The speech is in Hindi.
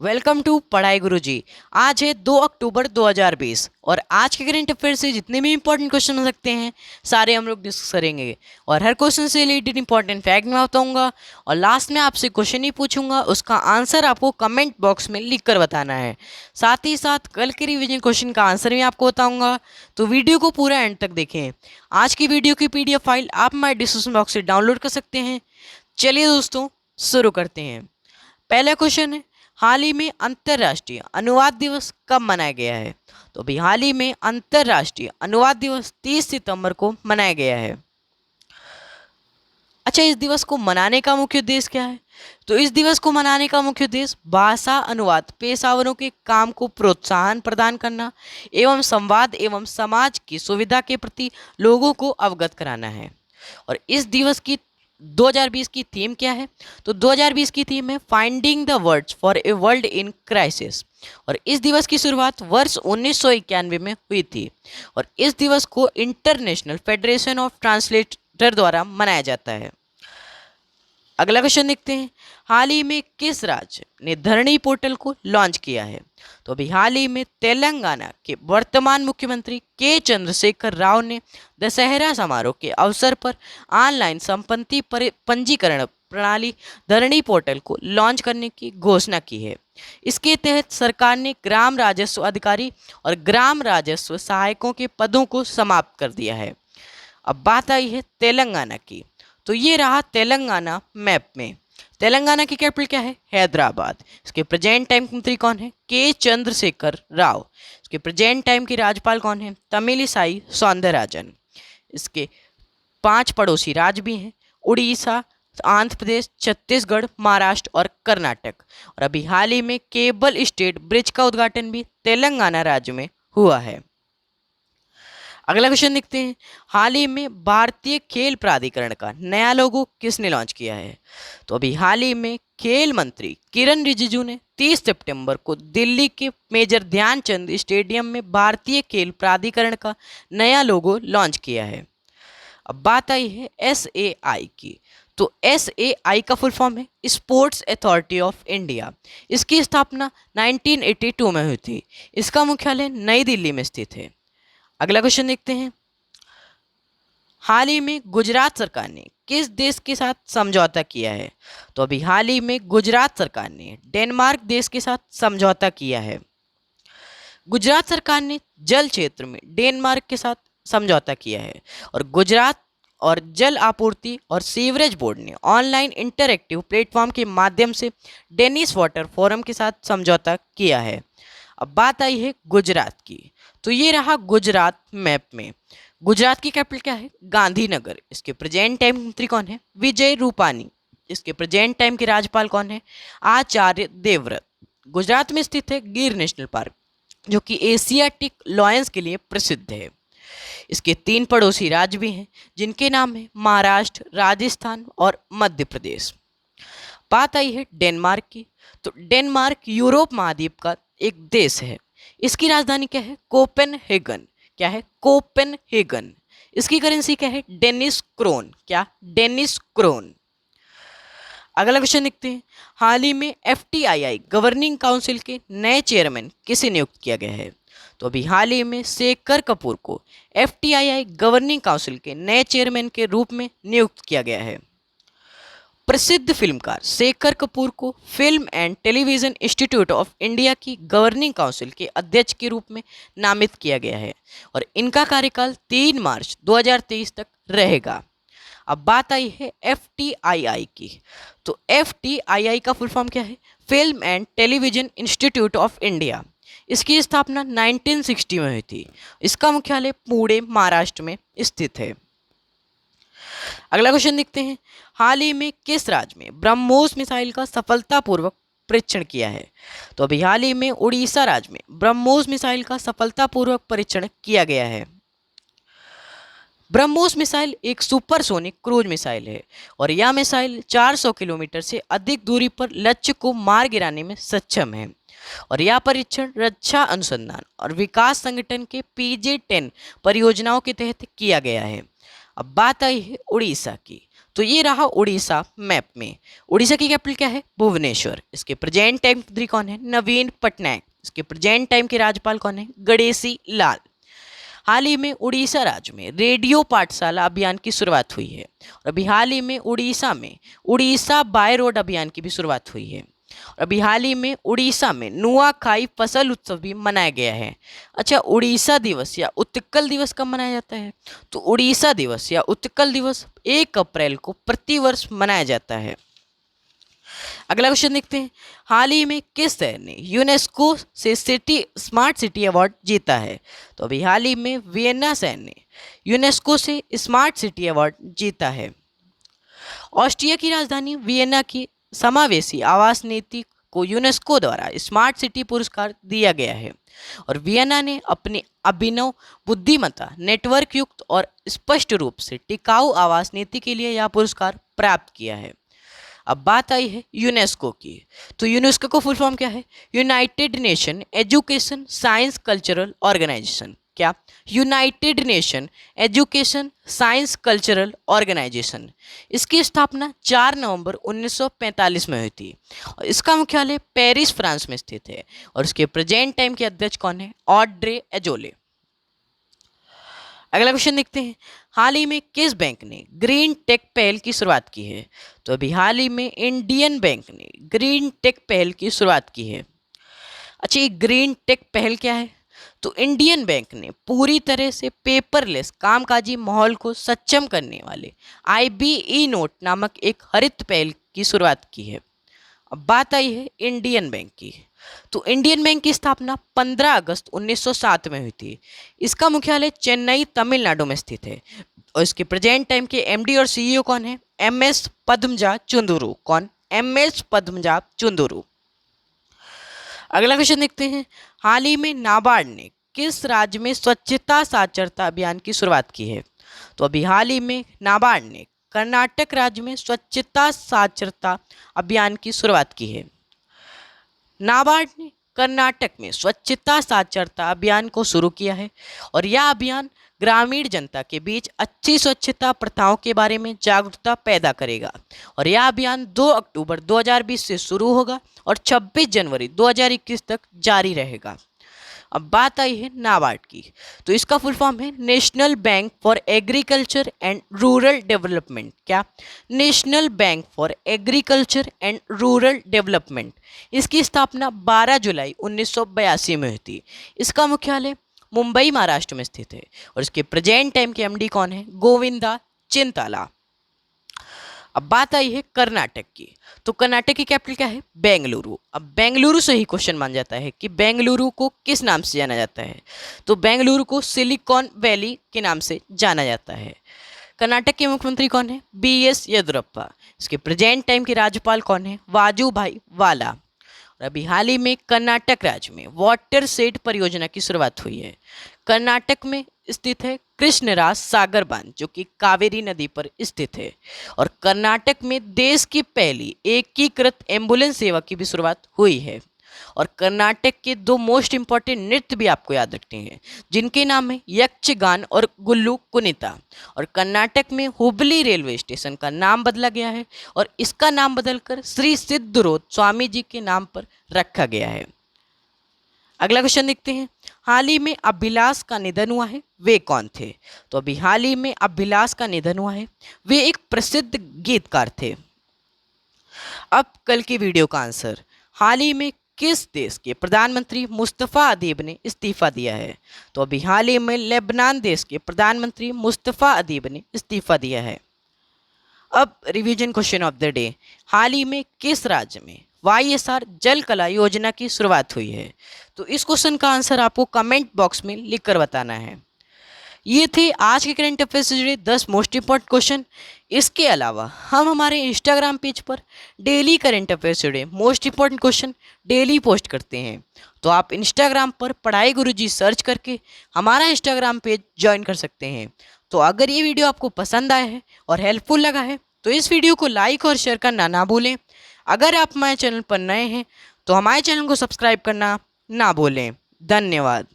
वेलकम टू पढ़ाई गुरुजी। आज है 2 अक्टूबर 2020 और आज के करंट अफेयर से जितने भी इंपॉर्टेंट क्वेश्चन हो सकते हैं सारे हम लोग डिस्कस करेंगे। और हर क्वेश्चन से रिलेटेड इंपॉर्टेंट फैक्ट मैं बताऊंगा और लास्ट में आपसे क्वेश्चन ही पूछूंगा, उसका आंसर आपको कमेंट बॉक्स में लिख कर बताना है। साथ ही साथ कल के रिवीजन क्वेश्चन का आंसर भी आपको बताऊँगा, तो वीडियो को पूरा एंड तक देखें। आज की वीडियो की PDF फाइल आप हमारे डिस्क्रिप्शन बॉक्स से डाउनलोड कर सकते हैं। चलिए दोस्तों शुरू करते हैं। पहला क्वेश्चन है, हाल ही में अंतर्राष्ट्रीय अनुवाद दिवस कब मनाया गया है? तो अभी हाल ही में अंतर्राष्ट्रीय अनुवाद दिवस 30 सितंबर को मनाया गया है। अच्छा, इस दिवस को मनाने का मुख्य उद्देश्य क्या है? तो इस दिवस को मनाने का मुख्य उद्देश्य भाषा अनुवाद पेशेवरों के काम को प्रोत्साहन प्रदान करना एवं संवाद एवं समाज की सुविधा के प्रति लोगों को अवगत कराना है। और इस दिवस की 2020 की थीम क्या है? तो 2020 की थीम है finding the words for a world in crisis. और इस दिवस की शुरुआत वर्ष 1991 में हुई थी और इस दिवस को इंटरनेशनल फेडरेशन ऑफ ट्रांसलेटर द्वारा मनाया जाता है। अगला क्वेश्चन देखते हैं, हाल ही में किस राज्य ने धरणी पोर्टल को लॉन्च किया है? तो अभी हाल ही में तेलंगाना के वर्तमान मुख्यमंत्री के चंद्रशेखर राव ने दशहरा समारोह के अवसर पर ऑनलाइन संपत्ति पंजीकरण प्रणाली धरणी पोर्टल को लॉन्च करने की घोषणा की है। इसके तहत सरकार ने ग्राम राजस्व अधिकारी और ग्राम राजस्व सहायकों के पदों को समाप्त कर दिया है। अब बात आई है तेलंगाना की, तो ये रहा तेलंगाना मैप में। तेलंगाना की कैपिटल क्या है? हैदराबाद। इसके प्रेजेंट टाइम मंत्री कौन है? के चंद्रशेखर राव। इसके प्रेजेंट टाइम के राज्यपाल कौन है? तमिलिसाई सौंदरराजन। इसके 5 पड़ोसी राज्य भी हैं, उड़ीसा, आंध्र प्रदेश, छत्तीसगढ़, महाराष्ट्र और कर्नाटक। और अभी हाल ही में केबल स्टेट ब्रिज का उद्घाटन भी तेलंगाना राज्य में हुआ है। अगला क्वेश्चन देखते हैं, हाल ही में भारतीय खेल प्राधिकरण का नया लोगो किसने लॉन्च किया है? तो अभी हाल ही में खेल मंत्री किरण रिजिजू ने 30 सितंबर को दिल्ली के मेजर ध्यानचंद स्टेडियम में भारतीय खेल प्राधिकरण का नया लोगो लॉन्च किया है। अब बात आई है SAI की, तो SAI का फुल फॉर्म है स्पोर्ट्स अथॉरिटी ऑफ इंडिया। इसकी स्थापना 1982 में हुई थी। इसका मुख्यालय नई दिल्ली में स्थित है। अगला क्वेश्चन देखते हैं, हाल ही में गुजरात सरकार ने किस देश के साथ समझौता किया है? तो अभी हाल ही में गुजरात सरकार ने डेनमार्क देश के साथ समझौता किया है। गुजरात सरकार ने जल क्षेत्र में डेनमार्क के साथ समझौता किया है और गुजरात और जल आपूर्ति और सीवरेज बोर्ड ने ऑनलाइन इंटरैक्टिव प्लेटफॉर्म के माध्यम से डेनिश वाटर फोरम के साथ समझौता किया है। अब बात आई है गुजरात की, तो ये रहा गुजरात मैप में। गुजरात की कैपिटल क्या है? गांधीनगर। इसके प्रेजेंट टाइम मंत्री कौन है? विजय रूपानी। इसके प्रेजेंट टाइम के राज्यपाल कौन है? आचार्य देवव्रत। गुजरात में स्थित है गिर नेशनल पार्क, जो कि एशियाटिक लॉयंस के लिए प्रसिद्ध है। इसके 3 पड़ोसी राज्य भी हैं, जिनके नाम है महाराष्ट्र, राजस्थान और मध्य प्रदेश। बात आई है डेनमार्क की, तो डेनमार्क यूरोप महाद्वीप का एक देश है। इसकी राजधानी क्या है? कोपेनहेगन। क्या है? कोपेनहेगन। इसकी करेंसी क्या है? Danish krone. क्या? Danish krone. अगला क्वेश्चन देखते हैं, हाल ही में FTII गवर्निंग काउंसिल के नए चेयरमैन किसे नियुक्त किया गया है? तो अभी हाल ही में शेखर कपूर को FTII गवर्निंग काउंसिल के नए चेयरमैन के रूप में नियुक्त किया गया है। प्रसिद्ध फिल्मकार शेखर कपूर को film and television institute of India की गवर्निंग काउंसिल के अध्यक्ष के रूप में नामित किया गया है और इनका कार्यकाल 3 मार्च 2023 तक रहेगा। अब बात आई है FTII की, तो FTII का फुल फॉर्म क्या है? Film and television institute of India. इसकी स्थापना 1960 में हुई थी। इसका मुख्यालय पुणे, महाराष्ट्र में स्थित है। अगला क्वेश्चन देखते हैं, हाल ही में किस राज्य में ब्रह्मोस मिसाइल का सफलतापूर्वक परीक्षण किया है? तो अभी हाल ही में उड़ीसा राज्य में ब्रह्मोस मिसाइल का सफलतापूर्वक परीक्षण किया गया है। ब्रह्मोस मिसाइल एक सुपरसोनिक क्रूज मिसाइल है और यह मिसाइल 400 किलोमीटर से अधिक दूरी पर लक्ष्य को मार गिराने में सक्षम है और यह परीक्षण रक्षा अनुसंधान और विकास संगठन के PJ-10 परियोजनाओं के तहत किया गया है। अब बात आई है उड़ीसा की, तो ये रहा उड़ीसा मैप में। उड़ीसा की कैपिटल क्या है? भुवनेश्वर। इसके प्रेजेंट टाइम मंत्री कौन है? नवीन पटनायक। इसके प्रेजेंट टाइम के राज्यपाल कौन है? गणेशी लाल। हाल ही में उड़ीसा राज्य में रेडियो पाठशाला अभियान की शुरुआत हुई है। और अभी हाल ही में उड़ीसा बाय रोड अभियान की भी शुरुआत हुई है। और अभी हाल ही में उड़ीसा में नुआखाई फसल उत्सव भी मनाया गया है। अच्छा, उड़ीसा दिवस या उत्कल दिवस कब मनाया जाता है? तो उड़ीसा दिवस या उत्कल दिवस 1 अप्रैल को प्रतिवर्ष मनाया जाता है। अगला क्वेश्चन देखते हैं। हाल ही में किस शहर ने यूनेस्को से स्मार्ट सिटी अवार्ड जीता है? तो अभी हाल ही में वियना शहर ने यूनेस्को से स्मार्ट सिटी अवार्ड जीता है। ऑस्ट्रिया की राजधानी वियना की समावेशी आवास नीति को यूनेस्को द्वारा स्मार्ट सिटी पुरस्कार दिया गया है। और वियना ने अपनी अभिनव बुद्धिमत्ता, नेटवर्क युक्त और स्पष्ट रूप से टिकाऊ आवास नीति के लिए यह पुरस्कार प्राप्त किया है। अब बात आई है यूनेस्को की। तो यूनेस्को का फुल फॉर्म क्या है? United Nation Education Science Cultural Organisation. क्या? United Nation Education Science Cultural Organisation. इसकी स्थापना 4 नवंबर 1945 में हुई थी। और इसका मुख्यालय पेरिस, फ्रांस में स्थित है। और इसके प्रेजेंट टाइम के अध्यक्ष कौन है? Audrey Azoulay. अगला क्वेश्चन देखते हैं। हाल ही में किस बैंक ने ग्रीन टेक पहल की शुरुआत की है? तो अभी हाल ही में इंडियन बैंक ने ग्रीन टेक पहल की शुरुआत की है। अच्छा, ये ग्रीन टेक पहल क्या है? तो इंडियन बैंक ने पूरी तरह से पेपरलेस कामकाजी माहौल को सक्षम करने वाले IBE नोट नामक एक हरित पहल की शुरुआत की है। अब बात आई है इंडियन बैंक की। तो इंडियन बैंक की स्थापना 15 अगस्त 1907 में हुई थी। इसका मुख्यालय चेन्नई, तमिलनाडु में स्थित है। और इसके प्रेजेंट टाइम के MD और CEO कौन है? MS पद्मजा चुंदुरु। कौन? MS पद्मजा चुंदुरु। अगला क्वेश्चन देखते हैं। हाल ही में नाबार्ड ने किस राज्य में स्वच्छता साक्षरता अभियान की शुरुआत की है? तो अभी हाल ही में नाबार्ड ने कर्नाटक राज्य में स्वच्छता साक्षरता अभियान की शुरुआत की है। नाबार्ड ने कर्नाटक में स्वच्छता साक्षरता अभियान को शुरू किया है। और यह अभियान ग्रामीण जनता के बीच अच्छी स्वच्छता प्रथाओं के बारे में जागरूकता पैदा करेगा। और यह अभियान 2 अक्टूबर 2020 से शुरू होगा और 26 जनवरी 2021 तक जारी रहेगा। अब बात आई है नाबार्ड की। तो इसका फुल फॉर्म है National Bank for Agriculture and Rural Development. क्या? National Bank for Agriculture and Rural Development. इसकी स्थापना 12 जुलाई 1982 में हुई थी। इसका मुख्यालय मुंबई, महाराष्ट्र में स्थित है। और इसके प्रेजेंट टाइम के MD कौन है? गोविंदा चिंताला। अब बात आई है कर्नाटक की। तो कर्नाटक की कैपिटल क्या है? बेंगलुरु। अब बेंगलुरु से ही क्वेश्चन मान जाता है कि बेंगलुरु को किस नाम से जाना जाता है? तो बेंगलुरु को सिलिकॉन वैली के नाम से जाना जाता है। कर्नाटक के मुख्यमंत्री कौन है? BS येदियुरप्पा। इसके प्रेजेंट टाइम के राज्यपाल कौन है? वाजूभाई वाला। और अभी हाल ही में कर्नाटक राज्य में वाटर सेट परियोजना की शुरुआत हुई है। कर्नाटक में स्थित है कृष्णराज सागर बांध, जो कि कावेरी नदी पर स्थित है। और कर्नाटक में देश की पहली एकीकृत एम्बुलेंस सेवा की भी शुरुआत हुई है। और कर्नाटक के 2 मोस्ट इंपॉर्टेंट नृत्य भी आपको याद रखने हैं, जिनके नाम है यक्षगान और गुल्लू कुनिता। और कर्नाटक में हुबली रेलवे स्टेशन का नाम बदला गया है और इसका नाम बदलकर श्री सिद्धरोद स्वामी जी के नाम पर रखा गया है। अगला क्वेश्चन देखते हैं। हाल ही में अभिलाष का निधन हुआ है, वे कौन थे? तो अभी हाल ही में अभिलाष का निधन हुआ है, वे एक प्रसिद्ध गीतकार थे। अब कल की वीडियो का आंसर। हाल ही में किस देश के प्रधानमंत्री मुस्तफ़ा अदीब ने इस्तीफा दिया है? तो अभी हाल ही में लेबनान देश के प्रधानमंत्री मुस्तफ़ा अदीब ने इस्तीफा दिया है। अब revision question of the day. हाल ही में किस राज्य में YSR जल कला योजना की शुरुआत हुई है? तो इस क्वेश्चन का आंसर आपको कमेंट बॉक्स में लिखकर बताना है। ये थे आज के करंट अफेयर से जुड़े 10 मोस्ट इंपॉर्टेंट क्वेश्चन। इसके अलावा हम हमारे इंस्टाग्राम पेज पर डेली करंट अफेयर से जुड़े most important question daily post करते हैं। तो आप इंस्टाग्राम पर पढ़ाई गुरुजी सर्च करके हमारा इंस्टाग्राम पेज ज्वाइन कर सकते हैं। तो अगर ये वीडियो आपको पसंद आया है और हेल्पफुल लगा है तो इस वीडियो को लाइक और शेयर करना ना भूलें। अगर आप हमारे चैनल पर नए हैं तो हमारे चैनल को सब्सक्राइब करना ना भूलें। धन्यवाद।